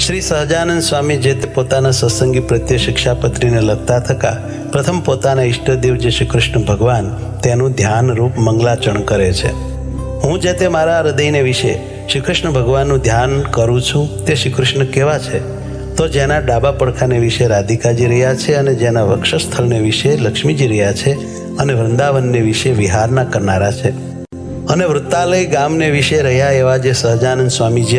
શ્રી સહજાનંદ સ્વામી જે તે પોતાના સત્સંગી પ્રત્યે શિક્ષાપત્રીને લખતા થકા પ્રથમ પોતાના ઈષ્ટદેવ જે શ્રી કૃષ્ણ ભગવાન તેનું ધ્યાન રૂપ મંગલાચરણ કરે છે. હું જે તે મારા હૃદયને વિશે શ્રી કૃષ્ણ ભગવાનનું ધ્યાન કરું છું તે શ્રી કૃષ્ણ કેવા છે? તો જેના ડાબા પડખાને વિશે રાધિકાજી રહ્યા છે અને જેના વક્ષસ્થળને વિશે લક્ષ્મીજી રહ્યા છે અને વૃંદાવનને વિશે વિહારના કરનારા છે અને વૃત્તાલય ગામને વિશે રહ્યા એવા જે સહજાનંદ સ્વામીજી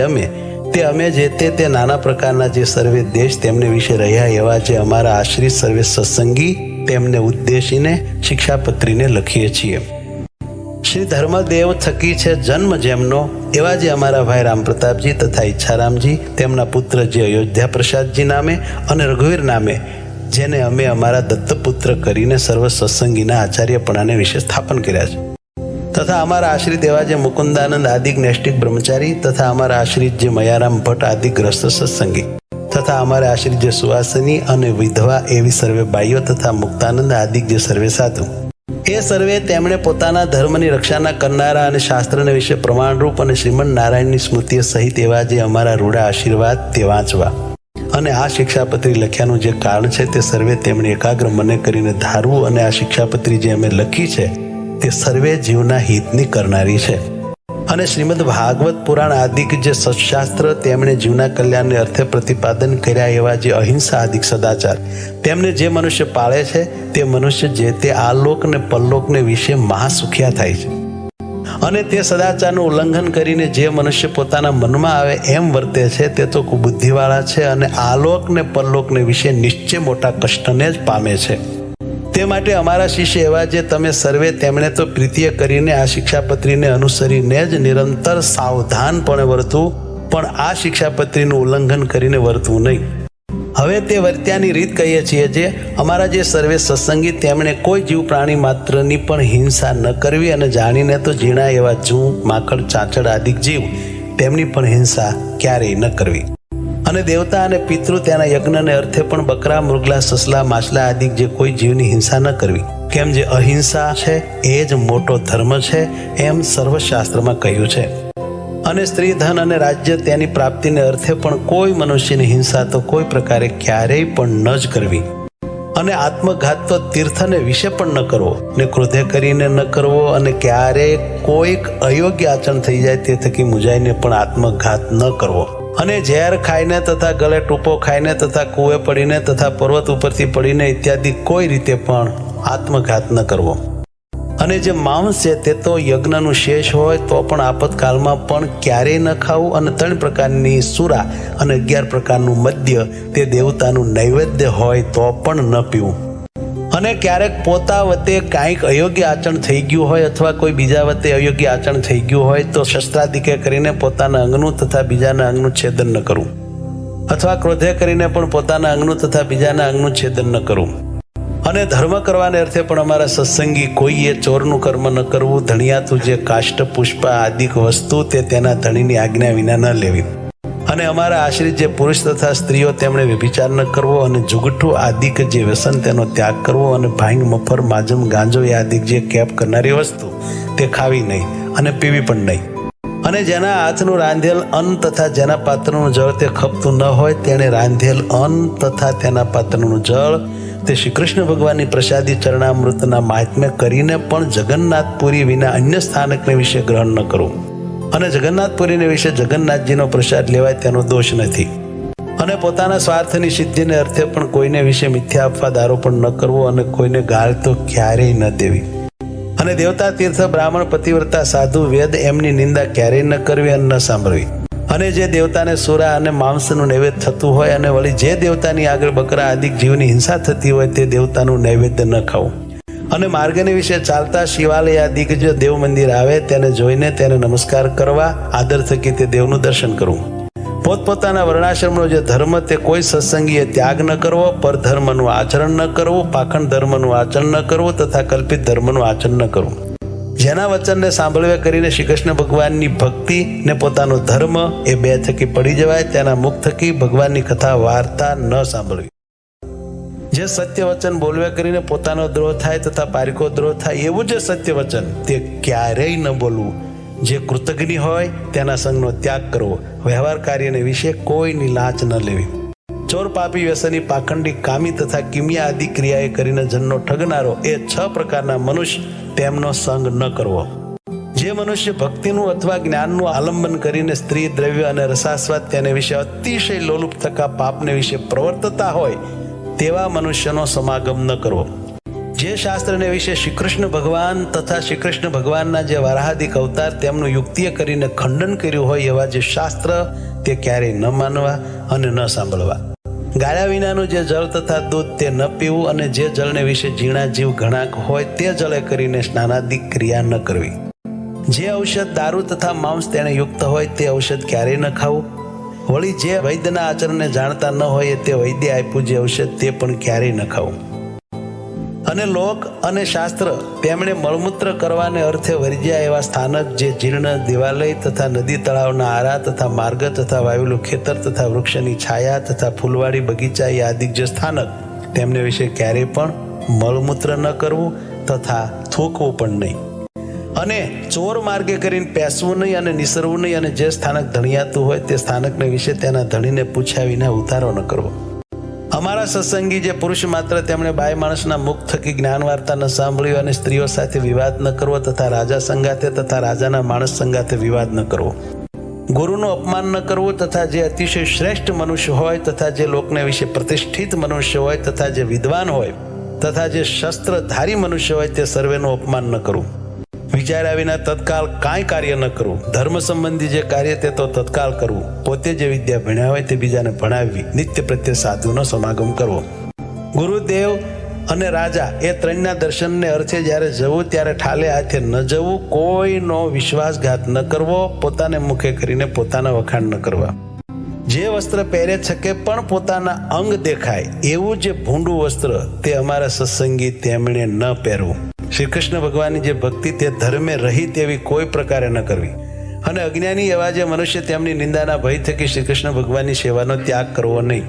અમે જે તે નાના પ્રકારના જે સર્વે દેશ તેમને વિશે રહ્યા એવા જે અમારા આશ્રિત સર્વે સત્સંગી તેમને ઉદ્દેશીને શિક્ષાપત્રીને લખીએ છીએ. શ્રી ધર્મદેવ થકી છે જન્મ જેમનો એવા જે અમારા ભાઈ રામપ્રતાપજી તથા ઈચ્છારામજી તેમના પુત્ર જે અયોધ્યા પ્રસાદજી નામે અને રઘુવીર નામે જેને અમે અમારા દત્તપુત્ર કરીને સર્વ સત્સંગીના આચાર્યપણાને વિશે સ્થાપન કર્યા છે તથા અમારા આશ્રિત એવા જે મુકુંદાનંદ આદિક નૈષ્ટિક બ્રહ્મચારી તથા અમારા આશ્રિત જે મયારામ ભટ્ટ આદિ ગ્રસ્ત સત્સંગી તથા અમારા આશ્રિત જે સુવાસની અને વિધવા એવી સર્વે બાઈઓ તથા મુક્તાનંદ આદિક જે સર્વે સાધુ એ સર્વે તેમણે પોતાના ધર્મની રક્ષાના કરનારા અને શાસ્ત્રને વિશે પ્રમાણરૂપ અને શ્રીમદ નારાયણની સ્મૃતિઓ સહિત એવા જે અમારા રૂડા આશીર્વાદ તે વાંચવા અને આ શિક્ષાપત્રી લખ્યાનું જે કારણ છે તે સર્વે તેમણે એકાગ્ર મને કરીને ધારવું અને આ શિક્ષાપત્રી જે અમે લખી છે તે સર્વે જીવના હિતની કરનારી છે અને શ્રીમદ ભાગવત પુરાણ આદિક જે સત્શાસ્ત્ર તેમણે જીવના કલ્યાણને અર્થે પ્રતિપાદન કર્યા એવા જે અહિંસા આદિક સદાચાર તેમને જે મનુષ્ય પાળે છે તે મનુષ્ય જે તે આલોક ને પરલોકને વિશે મહાસુખિયા થાય છે અને તે સદાચારનું ઉલ્લંઘન કરીને જે મનુષ્ય પોતાના મનમાં આવે એમ વર્તે છે તે તો કુબુદ્ધિવાળા છે અને આલોક ને પરલોકને વિશે નિશ્ચય મોટા કષ્ટને જ પામે છે. તે માટે અમારા શિષ્ય એવા જે તમે સર્વે તેમણે તો પ્રીતિય કરીને આ શિક્ષાપત્રીને અનુસરીને જ નિરંતર સાવધાનપણે વર્તવું પણ આ શિક્ષાપત્રીનું ઉલ્લંઘન કરીને વર્તવું નહીં. હવે તે વર્ત્યાની રીત કહીએ છીએ જે અમારા જે સર્વે સત્સંગી તેમણે કોઈ જીવ પ્રાણી માત્રની પણ હિંસા ન કરવી અને જાણીને તો ઝીણા એવા જૂ માકડ ચાંચડ આદિક જીવ તેમની પણ હિંસા ક્યારેય ન કરવી અને દેવતા અને પિતૃ તેના યજ્ઞને અર્થે પણ બકરા મૃગલા સસલા માછલા આદિ જે કોઈ જીવની હિંસા ન કરવી કેમ જે અહિંસા છે એ જ મોટો ધર્મ છે એમ સર્વશાસ્ત્રમાં કહ્યું છે. અને સ્ત્રી ધન અને રાજ્ય તેની પ્રાપ્તિને અર્થે પણ કોઈ મનુષ્યની હિંસા તો કોઈ પ્રકારે ક્યારેય પણ ન જ કરવી અને આત્મઘાત તો તીર્થને વિશે પણ ન કરવો ને ક્રોધે કરીને ન કરવો અને ક્યારેય કોઈક અયોગ્ય આચરણ થઈ જાય તે થકી મુજાઈને પણ આત્મઘાત ન કરવો અને ઝેર ખાઈને તથા ગળે ટૂંપો ખાઈને તથા કૂએ પડીને તથા પર્વત ઉપરથી પડીને ઇત્યાદિ કોઈ રીતે પણ આત્મઘાત ન કરવો અને જે માંસ છે તે તો યજ્ઞનું શેષ હોય તો પણ આપતકાળમાં પણ ક્યારેય ન ખાવું અને 3 પ્રકારની સુરા અને 11 પ્રકારનું મદ્ય તે દેવતાનું નૈવેદ્ય હોય તો પણ ન પીવું અને ક્યારેક પોતા વતે કાંઈક અયોગ્ય આચરણ થઈ ગયું હોય અથવા કોઈ બીજા વતે અયોગ્ય આચરણ થઈ ગયું હોય તો શસ્ત્રાદિકે કરીને પોતાના અંગનું તથા બીજાના અંગનું છેદન ન કરવું અથવા ક્રોધે કરીને પણ પોતાના અંગનું તથા બીજાના અંગનું છેદન ન કરવું અને ધર્મ કરવાને અર્થે પણ અમારા સત્સંગી કોઈએ ચોરનું કર્મ ન કરવું ધણિયાતું જે કાષ્ટ પુષ્પ આદિક વસ્તુ તે તેના ધણીની આજ્ઞા વિના ન લેવી અને અમારા આશ્રિત જે પુરુષ તથા સ્ત્રીઓ તેમણે વ્યભિચાર ન કરવો અને જુગઠું આદિક જે વ્યસન તેનો ત્યાગ કરવો અને ભાંગ મફર માજમ ગાંજો એ આદિક જે કેપ કરનારી વસ્તુ તે ખાવી નહીં અને પીવી પણ નહીં અને જેના હાથનું રાંધેલ અન્ન તથા જેના પાત્રનું જળ તે ખપતું ન હોય તેણે રાંધેલ અન્ન તથા તેના પાત્રનું જળ તે શ્રી કૃષ્ણ ભગવાનની પ્રસાદી ચરણામૃતના મહાત્મ્ય કરીને પણ જગન્નાથપુરી વિના અન્ય સ્થાનકને વિશે ગ્રહણ ન કરવું અને જગન્નાથપુરીને વિશે જગન્નાથજીનો પ્રસાદ લેવાય તેનો દોષ નથી અને પોતાના સ્વાર્થની સિદ્ધિને અર્થે પણ કોઈને વિશે મિથ્યા અપવાદ આરોપણ ન કરવો અને કોઈને ગાળ તો ક્યારેય ન દેવી અને દેવતા તીર્થ બ્રાહ્મણ પતિવ્રતા સાધુ વેદ એમની નિંદા ક્યારેય ન કરવી અને ન સાંભળવી અને જે દેવતાને સુરા અને માંસનું નૈવેદ્ય થતું હોય અને વળી જે દેવતાની આગળ બકરા આદિક જીવની હિંસા થતી હોય તે દેવતાનું નૈવેદ્ય ન ખાવું અને માર્ગને વિશે ચાલતા શિવાલય આદિક જે દેવ મંદિર આવે તેને જોઈને તેને નમસ્કાર કરવા આદર થકી તે દેવનું દર્શન કરવું પોતપોતાના વર્ણાશ્રમનો જે ધર્મ તે કોઈ સત્સંગીએ ત્યાગ ન કરવો પરધર્મનું આચરણ ન કરવું પાખંડ ધર્મનું આચરણ ન કરવું તથા કલ્પિત ધર્મનું આચરણ ન કરવું જેના વચનને સાંભળવે કરીને શ્રી કૃષ્ણ ભગવાનની ભક્તિ ને પોતાનો ધર્મ એ બે થકી પડી જવાય તેના મુખ થકી ભગવાનની કથા વાર્તા ન સાંભળવી જે સત્ય વચન બોલવે કરીને પોતાનો દ્રોહ થાય તથા પારિકો દ્રોહ થાય એવું જે સત્ય વચન તે ક્યારેય ન બોલવું જે કૃતજ્ઞ હોય તેના સંગનો ત્યાગ કરવો, વ્યવહાર કાર્યને વિશે કોઈની લાંચ ન લેવી. ચોર, પાપી, વ્યસની, પાખંડી, કામી તથા કિમિયા આદિ ક્રિયાએ કરીને જનનો ઠગનારો એ 6 પ્રકારના મનુષ્ય તેમનો સંગ ન કરવો. જે મનુષ્ય ભક્તિનું અથવા જ્ઞાનનું આલંબન કરીને સ્ત્રી, દ્રવ્ય અને રસાસ્વાદ તેને વિશે અતિશય લોલુપ થકા પાપને વિશે પ્રવર્તતા હોય તેવા મનુષ્યનો સમાગમ ન કરવો. જે શાસ્ત્રને વિશે શ્રી કૃષ્ણ ભગવાન તથા શ્રી કૃષ્ણ ભગવાનના જે વારાહાદિક અવતાર તેમનું યુક્તિએ કરીને ખંડન કર્યું હોય એવા જે શાસ્ત્ર તે ક્યારેય ન માનવા અને ન સાંભળવા. ગાળ્યા વિનાનું જે જળ તથા દૂધ તે ન પીવું અને જે જળને વિશે ઝીણા જીવ ઘણાક હોય તે જળે કરીને સ્નાનાદિક ક્રિયા ન કરવી. જે ઔષધ, દારૂ તથા માંસ તેને યુક્ત હોય તે ઔષધ ક્યારેય ન ખાવું. વળી જે વૈદ્યના આચરણને જાણતા ન હોય તે વૈદ્ય આપ્યું જે ઔષધ તે પણ ક્યારેય ન ખાવું. અને લોક અને શાસ્ત્ર તેમણે મળમૂત્ર કરવાને અર્થે વર્જ્યા એવા સ્થાનક જે જીર્ણ દેવાલય તથા નદી તળાવના આરા તથા માર્ગ તથા વાવેલું ખેતર તથા વૃક્ષની છાયા તથા ફૂલવાડી બગીચા એ આદિક જે સ્થાનક તેમને વિશે ક્યારેય પણ મળમૂત્ર ન કરવું તથા થૂકવું પણ નહીં. અને ચોર માર્ગે કરીને પેસવું નહીં અને નિસરવું નહીં. અને જે સ્થાનક ધણિયાતું હોય તે સ્થાનકને વિશે તેના ધણીને પૂછ્યા વિના ઉતારો ન કરવો. અમારા સત્સંગી જે પુરુષ માત્ર તેમણે બાય માણસના મુખ થકી જ્ઞાન વાર્તા ન સાંભળ્યું અને સ્ત્રીઓ સાથે વિવાદ ન કરવો તથા રાજા સંગાથે તથા રાજાના માણસ સંગાથે વિવાદ ન કરવો. ગુરુનું અપમાન ન કરવું તથા જે અતિશય શ્રેષ્ઠ મનુષ્ય હોય તથા જે લોકને વિશે પ્રતિષ્ઠિત મનુષ્ય હોય તથા જે વિદ્વાન હોય તથા જે શસ્ત્રધારી મનુષ્ય હોય તે સર્વેનું અપમાન ન કરવું. વિચાર્યા વિના તત્કાળ કાંઈ કાર્ય ન કરવું. ધર્મ સંબંધી જે કાર્ય તે તો તત્કાળ કરવું. પોતે જે વિદ્યા ભણ્યા હોય તે બીજાને ભણાવવી. નિત્ય પ્રત્યે સાધુનો સમાગમ કરવો. ગુરુદેવ અને રાજા એ ત્રણના દર્શનને અર્થે જ્યારે જવું ત્યારે ઠાલે હાથે ન જવું. કોઈનો વિશ્વાસઘાત ન કરવો. પોતાને મુખે કરીને પોતાના વખાણ ન કરવા. જે વસ્ત્ર પહેરે છકે પણ પોતાના અંગ દેખાય એવું જે ભૂંડું વસ્ત્ર તે અમારા સત્સંગી તેમણે ન પહેરવું. શ્રી કૃષ્ણ ભગવાનની જે ભક્તિ તે ધર્મે રહી તેવી કોઈ પ્રકારે ન કરવી. અને અજ્ઞાની એવા જે મનુષ્ય તેમની નિંદાના ભય થકી શ્રી કૃષ્ણ ભગવાનની સેવાનો ત્યાગ કરવો નહીં.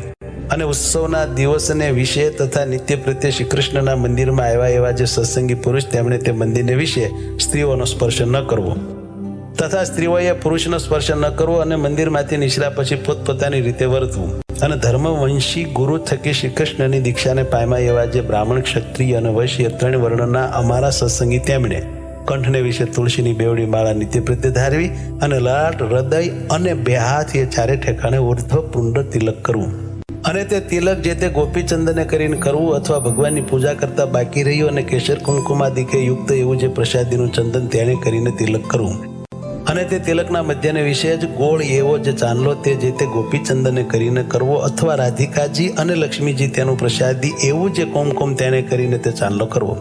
અને ઉત્સવના દિવસને વિશે તથા નિત્ય પ્રત્યે શ્રી કૃષ્ણના મંદિરમાં આવ્યા એવા જે સત્સંગી પુરુષ તેમણે તે મંદિરને વિશે સ્ત્રીઓનો સ્પર્શ ન કરવો તથા સ્ત્રીઓએ પુરુષનો સ્પર્શ ન કરવો. અને મંદિરમાંથી નીકળ્યા પછી પોતપોતાની રીતે વર્તવું. અને ધર્મવંશી ગુરુ થકી શ્રી કૃષ્ણની દીક્ષાને પામ્યા એવા જે બ્રાહ્મણ, ક્ષત્રિય અને વૈશ્ય 3 વર્ણના અમારા સત્સંગી તેમણે કંઠને વિશે તુલસીની બેવડી માળા નિત્ય પ્રત્યે ધારવી અને લલાટ, હૃદય અને 2 હાથ એ ચારે ઠેકાણે ઉર્ધ્વ પુંડ તિલક કરવું. અને તે તિલક જે તે ગોપીચંદને કરીને કરવું અથવા ભગવાનની પૂજા કરતા બાકી રહ્યું અને કેસર કુમકુમાદિકે યુક્ત એવું જે પ્રસાદીનું ચંદન તેને કરીને તિલક કરવું. અને તે તિલકના મધ્યને વિશે જ ગોળ એવો જે ચાંદલો તે જે તે ગોપીચંદને કરીને કરવો અથવા રાધિકાજી અને લક્ષ્મીજી તેનું પ્રસાદી એવું જે કુમકુમ તેને કરીને તે ચાંદલો કરવો.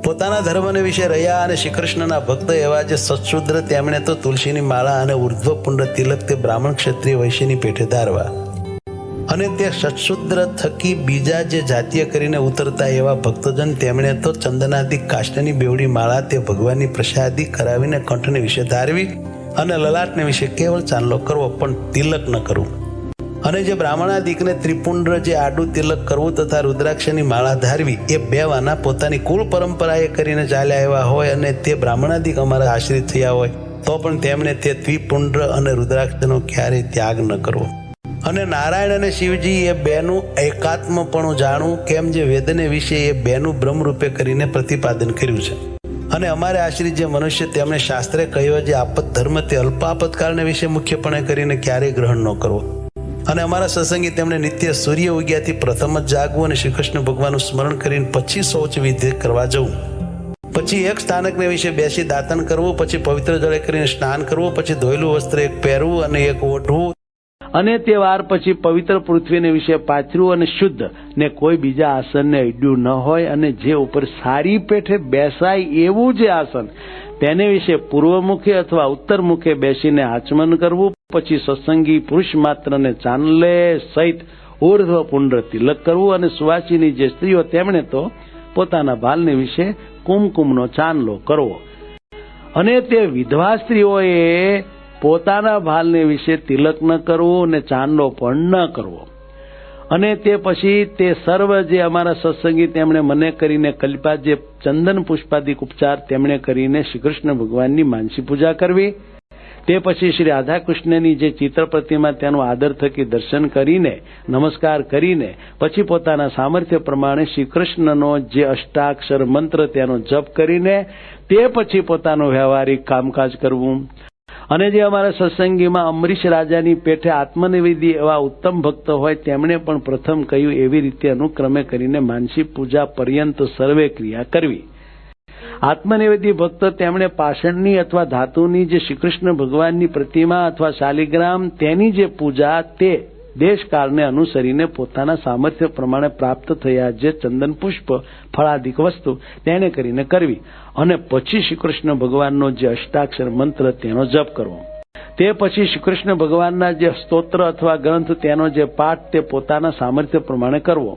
પોતાના ધર્મને વિશે રહ્યા અને શ્રી કૃષ્ણના ભક્ત એવા જે સત્શુદ્ર તેમણે તો તુલસીની માળા અને ઉર્ધ્વ પુંડ તિલક તે બ્રાહ્મણ, ક્ષત્રિય, વૈશ્યની પેઠે ધારવા. અને તે સત્શુદ્ર થકી બીજા જે જાતીય કરીને ઉતરતા એવા ભક્તજન તેમણે તો ચંદનાદિક કાષ્ટની બેવડી માળા તે ભગવાનની પ્રસાદી કરાવીને કંઠને વિશે ધારવી અને લલાટને વિશે કેવળ ચાંદલો કરવો પણ તિલક ન કરવું. અને જે બ્રાહ્મણાદિકને ત્રિપુંડ જે આડું તિલક કરવું તથા રુદ્રાક્ષની માળા ધારવી એ 2 વાના પોતાની કુળ પરંપરાએ કરીને ચાલ્યા આવ્યા હોય અને તે બ્રાહ્મણાદિક અમારા આશ્રિત થયા હોય તો પણ તેમણે તે ત્રિપુંડ અને રુદ્રાક્ષનો ક્યારેય ત્યાગ ન કરવો. અને નારાયણ અને શિવજી એ 2નું એકાત્મપણું જાણવું કેમ જે વેદને વિશે એ 2નું બ્રહ્મ રૂપે કરીને પ્રતિપાદન કર્યું છે. અને અમારે આશ્રિત જે મનુષ્ય તેમણે શાસ્ત્રે કહ્યો જે આપત ધર્મ તે અલ્પ આપતકાળને વિશે મુખ્યપણે કરીને ક્યારેય ગ્રહણ ન કરવો. અને અમારા સત્સંગી તેમણે નિત્ય સૂર્ય ઉગ્યાથી પ્રથમ જ જાગવું અને શ્રી કૃષ્ણ ભગવાનનું સ્મરણ કરીને પછી શૌચ વિધિ કરવા જવું. પછી એક સ્થાનકને વિશે બેસી દાતન કરવું, પછી પવિત્ર જળે કરીને સ્નાન કરવું, પછી ધોયેલું વસ્ત્ર એક પહેરવું અને એક ઓઢવું અને તે વાર પછી પવિત્ર પૃથ્વીને વિશે પાથર્યું અને શુદ્ધ ને કોઈ બીજા આસનને અડ્યું ન હોય અને જે ઉપર સારી પેઠે બેસાય એવું જે આસન તેને વિશે પૂર્વમુખે અથવા ઉત્તરમુખે બેસીને આચમન કરવું. પછી સત્સંગી પુરુષ માત્રને ચાંદલે સહિત ઉર્ધ્વ પુંડ તિલક કરવું. અને સુવાસીની જે સ્ત્રીઓ તેમણે તો પોતાના ભાલને વિશે કુમકુમનો ચાંદલો કરવો. અને તે વિધવા સ્ત્રીઓએ પોતાના ભાલને વિશે તિલક ન કરવું અને ચાંદલો પણ ન કરવો. અને તે પછી તે સર્વ જે અમારા સત્સંગી તેમણે મને કરીને કલ્પ્યા જે ચંદન પુષ્પાદિક ઉપચાર તેમણે કરીને શ્રી કૃષ્ણ ભગવાનની માનસી પૂજા કરવી. તે પછી શ્રી રાધા કૃષ્ણની જે ચિત્ર પ્રતિમા તેનું આદર થકી દર્શન કરીને નમસ્કાર કરીને પછી પોતાના સામર્થ્ય પ્રમાણે શ્રી કૃષ્ણનો જે અષ્ટાક્ષર મંત્ર તેનો જપ કરીને તે પછી પોતાનું વ્યવહારિક કામકાજ કરવું. અને જે અમારા સત્સંગીમાં અમરીશ રાજાની પેઠે આત્મનિવેદી એવા ઉત્તમ ભક્ત હોય તેમણે પણ પ્રથમ કહ્યું એવી રીતે અનુક્રમે કરીને માનસી પૂજા પર્યંત સર્વે ક્રિયા કરવી. આત્મનિવેદી ભક્ત તેમણે પાષાણની અથવા ધાતુની જે શ્રીકૃષ્ણ ભગવાનની પ્રતિમા અથવા શાલિગ્રામ તેની જે પૂજા તે દેશકાળને અનુસરીને પોતાના સામર્થ્ય પ્રમાણે પ્રાપ્ત થયા જે ચંદન પુષ્પ ફળાદિક વસ્તુ તેને કરીને કરવી અને પછી શ્રીકૃષ્ણ ભગવાનનો જે અષ્ટાક્ષર મંત્ર તેનો જપ કરવો. તે પછી શ્રીકૃષ્ણ ભગવાનના જે સ્તોત્ર અથવા ગ્રંથ તેનો જે પાઠ તે પોતાના સામર્થ્ય પ્રમાણે કરવો.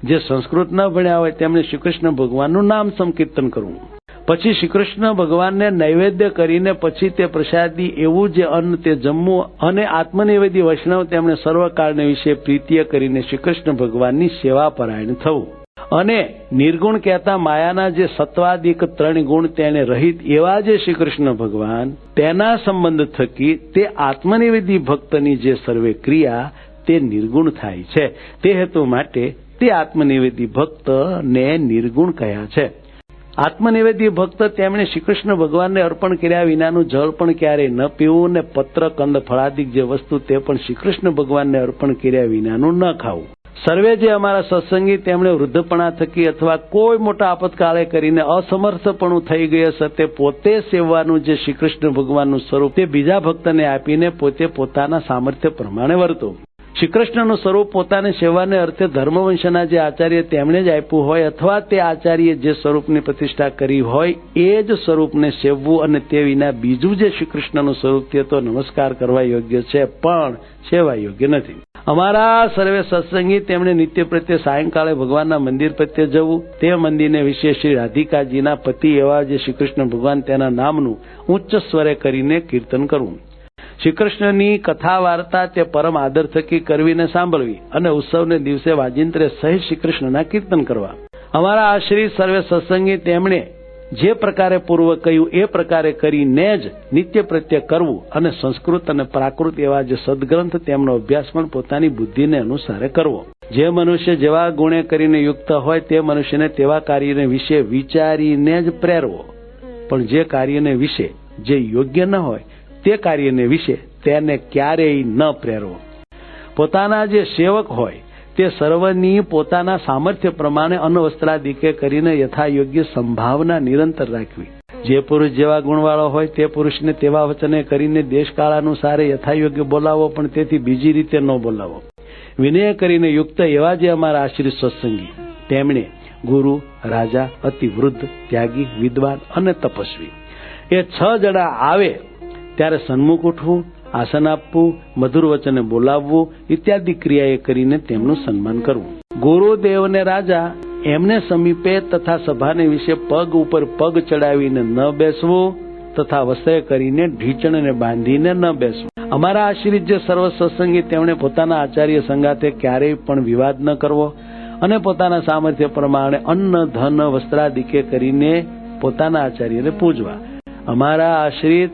જે સંસ્કૃત ન ભણ્યા હોય તેમણે શ્રીકૃષ્ણ ભગવાનનું નામ સંકીર્તન કરવું. પછી શ્રીકૃષ્ણ ભગવાનને નૈવેદ્ય કરીને પછી તે પ્રસાદી એવું જે અન્ન તે જમવું અને આત્મનિવેદી વૈષ્ણવ તેમણે સર્વકાળને વિશે પ્રીતિય કરીને શ્રીકૃષ્ણ ભગવાનની સેવા પરાયણ થવું. અને નિર્ગુણ કહેતા માયાના જે સત્વાદિક 3 ગુણ તેને રહિત એવા જે શ્રીકૃષ્ણ ભગવાન તેના સંબંધ થકી તે આત્મનિવેદી ભક્તની જે સર્વે ક્રિયા તે નિર્ગુણ થાય છે. તે હેતુ માટે તે આત્મનિવેદી ભક્તને નિર્ગુણ કહ્યા છે. આત્મનિવેદી ભક્ત તેમણે શ્રીકૃષ્ણ ભગવાનને અર્પણ કર્યા વિનાનું જળ પણ ક્યારેય ન પીવું ને પત્ર કંદ ફળાદિક જે વસ્તુ તે પણ શ્રીકૃષ્ણ ભગવાનને અર્પણ કર્યા વિનાનું ન ખાવું. સર્વે જે અમારા સત્સંગી તેમણે વૃદ્ધપણા થકી અથવા કોઈ મોટા આપતકાળે કરીને અસમર્થપણું થઈ ગયે છે તે પોતે સેવવાનું જે શ્રીકૃષ્ણ ભગવાનનું સ્વરૂપ તે બીજા ભક્તને આપીને પોતે પોતાના સામર્થ્ય પ્રમાણે વર્તો. શ્રીકૃષ્ણનું સ્વરૂપ પોતાને સેવાને અર્થે ધર્મવંશના જે આચાર્ય તેમણે જ આપ્યું હોય અથવા તે આચાર્ય જે સ્વરૂપની પ્રતિષ્ઠા કરી હોય એ જ સ્વરૂપને સેવવું અને તે વિના બીજું જે શ્રીકૃષ્ણનું સ્વરૂપ તે તો નમસ્કાર કરવા યોગ્ય છે પણ સેવા યોગ્ય નથી. અમારા સર્વે સત્સંગી તેમણે નિત્ય પ્રત્યે સાયંકાળે ભગવાનના મંદિર પ્રત્યે જવું. તે મંદિરને વિશે શ્રી રાધિકાજીના પતિ એવા જે શ્રીકૃષ્ણ ભગવાન તેના નામનું ઉચ્ચ સ્વરે કરીને કીર્તન કરવું. શ્રીકૃષ્ણની કથા વાર્તા તે પરમ આદર થકી કરવીને સાંભળવી અને ઉત્સવને દિવસે વાજિંત્રે સહિત શ્રીકૃષ્ણના કીર્તન કરવા. અમારા આશ્રિત સર્વે સત્સંગી તેમણે જે પ્રકારે પૂર્વ કહ્યું એ પ્રકારે કરીને જ નિત્ય પ્રત્યે કરવું અને સંસ્કૃત અને પ્રાકૃત એવા જે સદગ્રંથ તેમનો અભ્યાસ પણ પોતાની બુદ્ધિને અનુસારે કરવો. જે મનુષ્ય જેવા ગુણે કરીને યુક્ત હોય તે મનુષ્યને તેવા કાર્યને વિશે વિચારીને જ પ્રેરવો. પણ જે કાર્યને વિશે જે યોગ્ય ન હોય તે કાર્યને વિશે તેને ક્યારેય ન પ્રેરવો. પોતાના જે સેવક હોય તે સર્વની પોતાના સામર્થ્ય પ્રમાણે અન્નવસ્ત્રાદિકે કરીને યથાયોગ્ય સંભાવના નિરંતર રાખવી. જે પુરુષ જેવા ગુણવાળો હોય તે પુરુષને તેવા વચને કરીને દેશકાળ અનુસારે યથાયોગ્ય બોલાવો પણ તેથી બીજી રીતે ન બોલાવો. વિનય કરીને યુક્ત એવા જે અમારા આશ્રિત સત્સંગી તેમણે ગુરુ, રાજા, અતિ વૃદ્ધ, ત્યાગી, વિદ્વાન અને તપસ્વી એ 6 જણા આવે ત્યારે સન્મુખ ઉઠવું, આસન આપવું, મધુર વચને બોલાવવું ઇત્યાદિ ક્રિયાએ કરીને તેમનું સન્માન કરવું. ગુરુદેવને રાજા એમને સમીપે તથા સભાને વિશે પગ ઉપર પગ ચડાવીને ન બેસવું તથા વસ્ત્રે કરીને ઢીચણને બાંધીને ન બેસવું. અમારા આશ્રિત જે સર્વ સત્સંગી તેમણે પોતાના આચાર્ય સંગાથે ક્યારેય પણ વિવાદ ન કરવો અને પોતાના સામર્થ્ય પ્રમાણે અન્ન, ધન, વસ્ત્રાદિકે કરીને પોતાના આચાર્યને પૂજવા. અમારા આશ્રિત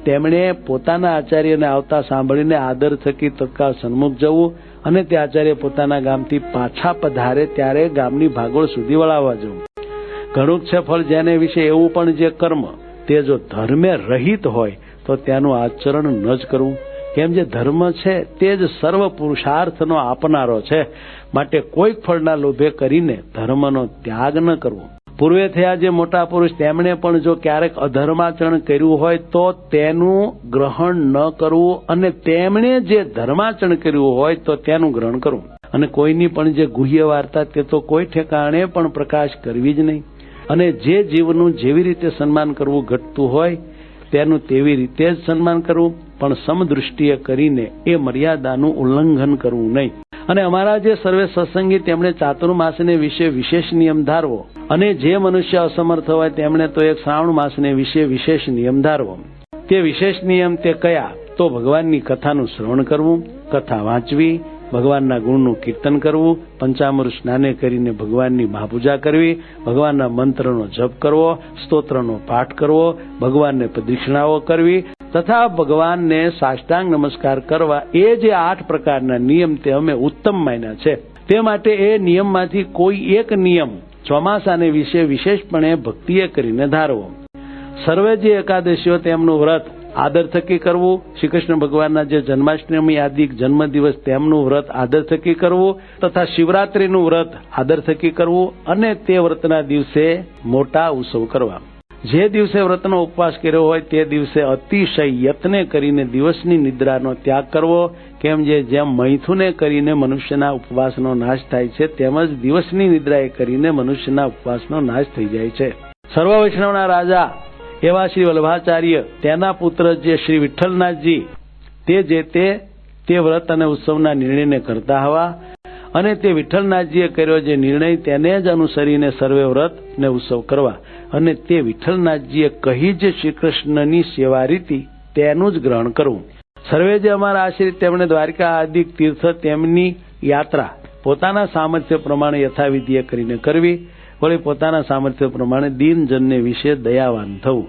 તેમણે પોતાના આચાર્યને આવતા સાંભળીને આદર થકી તત્કાળ સન્મુખ જવું અને તે આચાર્ય પોતાના ગામથી પાછા પધારે ત્યારે ગામની ભાગોળ સુધી વળાવવા જવું. ઘણું છે ફળ જેને વિશે એવું પણ જે કર્મ તે જો ધર્મે રહિત હોય તો તેનું આચરણ ન જ કરવું. કેમ જે ધર્મ છે તે જ સર્વ પુરુષાર્થનો આપનારો છે. માટે કોઈક ફળના લોભે કરીને ધર્મનો ત્યાગ ન કરવો. પૂર્વે થયા જે મોટા પુરુષ તેમણે પણ જો ક્યારેક અધર્માચરણ કર્યું હોય તો તેનું ગ્રહણ ન કરવું અને તેમણે જે ધર્માચરણ કર્યું હોય તો તેનું ગ્રહણ કરવું. અને કોઈની પણ જે ગુહ્ય વાર્તા તે તો કોઈ ઠેકાણે પણ પ્રકાશ કરવી જ નહીં. અને જે જીવનું જેવી રીતે સન્માન કરવું ઘટતું હોય તેનું તેવી રીતે જ સન્માન કરવું પણ સમદૃષ્ટિએ કરીને એ મર્યાદાનું ઉલ્લંઘન કરવું નહીં. અને અમારા જે સર્વે સત્સંગી તેમણે ચાતુર્માસને વિશે વિશેષ નિયમ ધારવો અને જે મનુષ્ય અસમર્થ હોય તેમણે તો એક શ્રાવણ માસને વિશે વિશેષ નિયમ ધારવો. તે વિશેષ નિયમ તે કયા તો ભગવાનની કથાનું શ્રવણ કરવું, કથા વાંચવી, ભગવાનના ગુણનું કીર્તન કરવું, પંચામૃત સ્નાને કરીને ભગવાનની મહાપૂજા કરવી, ભગવાનના મંત્રનો જપ કરવો, સ્તોત્રનો પાઠ કરવો, ભગવાનને પ્રદક્ષિણાઓ કરવી તથા ભગવાનને સાષ્ટાંગ નમસ્કાર કરવા, એ જે 8 પ્રકારના નિયમ તે અમે ઉત્તમ માન્યા છે. તે માટે એ નિયમમાંથી કોઈ એક નિયમ ચોમાસાને વિશે વિશેષપણે ભક્તિએ કરીને ધારવો. સર્વે જે એકાદશીઓ તેમનું વ્રત આદર થકી કરવું, શ્રી કૃષ્ણ ભગવાનના જે જન્માષ્ટમી આદિ જન્મદિવસ તેમનું વ્રત આદર થકી કરવું તથા શિવરાત્રીનું વ્રત આદર થકી કરવું અને તે વ્રતના દિવસે મોટા ઉત્સવ કરવા. જે દિવસે વ્રતનો ઉપવાસ કર્યો હોય તે દિવસે અતિશય યત્ને કરીને દિવસની નિદ્રાનો ત્યાગ કરવો. કેમ જેમ મૈથુને કરીને મનુષ્યના ઉપવાસનો નાશ થાય છે તેમજ દિવસની નિદ્રાએ કરીને મનુષ્યના ઉપવાસનો નાશ થઈ જાય છે. સર્વ વૈષ્ણવના રાજા એવા શ્રી વલ્લભાચાર્ય તેના પુત્ર જે શ્રી વિઠ્ઠલનાથજી તે વ્રત અને ઉત્સવના નિર્ણયને કરતા હવા અને તે વિઠ્ઠલનાથજીએ કર્યો જે નિર્ણય તેને જ અનુસરીને સર્વે વ્રત ને ઉત્સવ કરવા અને તે વિઠ્ઠલનાથજીએ કહી જે શ્રી કૃષ્ણની સેવા રીતિ તેનું જ ગ્રહણ કરવું. સર્વે જે અમારા આશ્રિત તેમણે દ્વારિકા આદિ તીર્થ તેમની યાત્રા પોતાના સામર્થ્ય પ્રમાણે યથાવિધિએ કરીને કરવી. વળી પોતાના સામર્થ્ય પ્રમાણે દીનજનને વિશે દયાવાન થવું.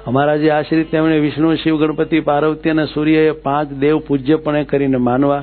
અમારા જે આશ્રિત તેમણે વિષ્ણુ, શિવ, ગણપતિ, પાર્વતી અને સૂર્ય એ 5 દેવ પૂજ્યપણે કરીને માનવા.